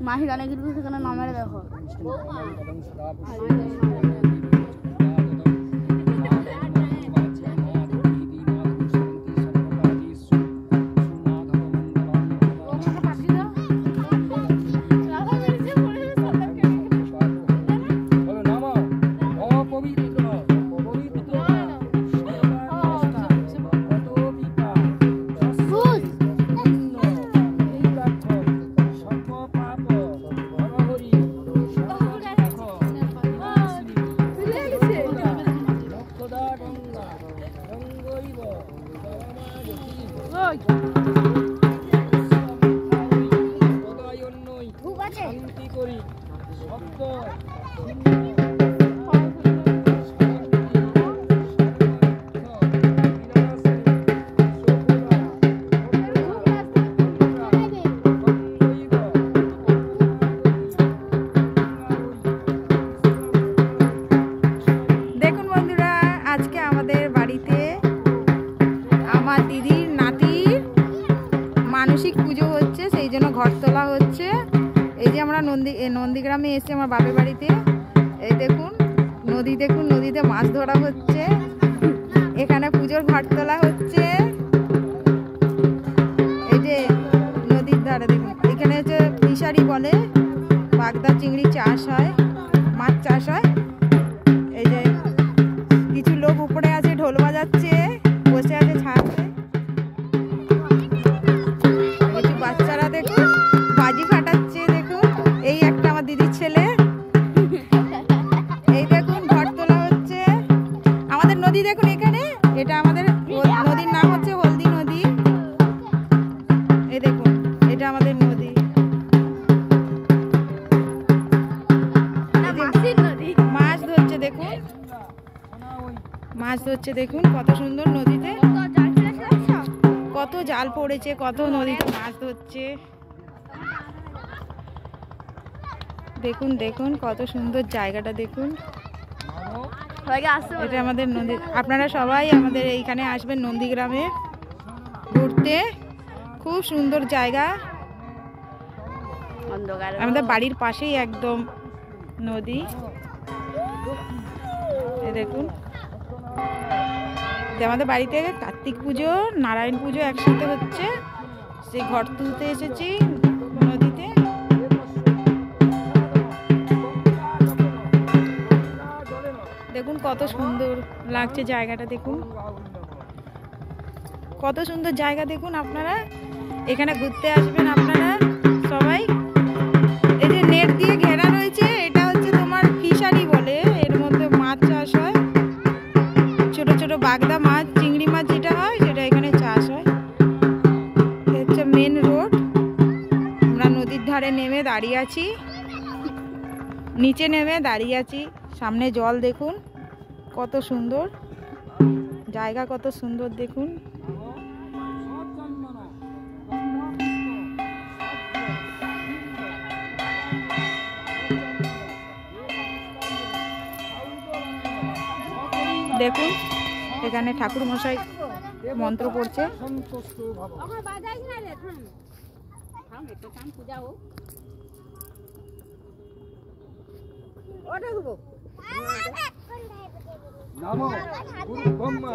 মাহি গানে কিন্তু সেখানে নামের দেখো নন্দীগ্রামে এসে আমার বাপের বাড়িতে এই দেখুন নদী, দেখুন নদীতে মাছ ধরা হচ্ছে, এখানে পুজোর ঘাট তোলা হচ্ছে। এই যে নদীর ধারে দেখুন এখানে হচ্ছে ফিশারি বলে, বাগদা চিংড়ি চাষ হয়, মাছ চাষ হয়। এই যে কিছু লোক উপরে আছে ঢোল বাজাচ্ছে, বসে আছে ছাড়তে, কিছু বাচ্চারা দেখুন বাজি ফাটাচ্ছে। দেখুন এই একটা আমার দিদির ছেলে, এই দেখুন ঘট তোলা হচ্ছে। আমাদের নদী দেখুন এখানে, এটা আমাদের নদীর নাম হচ্ছে হলদি নদী। এই দেখুন এটা আমাদের নদী, মাছ ধরছে দেখুন, মাছ ধরছে দেখুন কত সুন্দর নদীতে, কত জাল পড়েছে, কত নদীতে মাছ ধরছে। দেখুন দেখুন কত সুন্দর জায়গাটা দেখুন, এটা আমাদের নদী। আপনারা সবাই আমাদের এইখানে আসবেন নন্দীগ্রামে ঘুরতে, খুব সুন্দর জায়গা, আমাদের বাড়ির পাশেই একদম নদী। এই দেখুন আমাদের বাড়িতে কার্তিক পুজো নারায়ণ পুজো একসাথে হচ্ছে, সেই ঘট তুলতে এসেছি নদীতে। দেখুন কত সুন্দর লাগছে জায়গাটা, দেখুন কত সুন্দর জায়গা। দেখুন আপনারা এখানে ঘুরতে আসবেন আপনারা সবাই। এই যে নেট দিয়ে ঘেরা রয়েছে, এটা হচ্ছে তোমার ফিশারি বলে, এর মধ্যে মাছ চাষ হয়, ছোট ছোট বাগদা মাছ চিংড়ি মাছ যেটা হয় সেটা এখানে চাষ হয়। হচ্ছে মেন রোড, আমরা নদীর ধারে নেমে দাঁড়িয়ে আছি, নিচে নেমে দাঁড়িয়ে আছি, সামনে জল দেখুন কত সুন্দর জায়গা, কত সুন্দর দেখুন। দেখুন এখানে ঠাকুর মশাই মন্ত্র পড়ছে। সন্তুষ্ট ভব। নমো গুরু ব্রহ্মা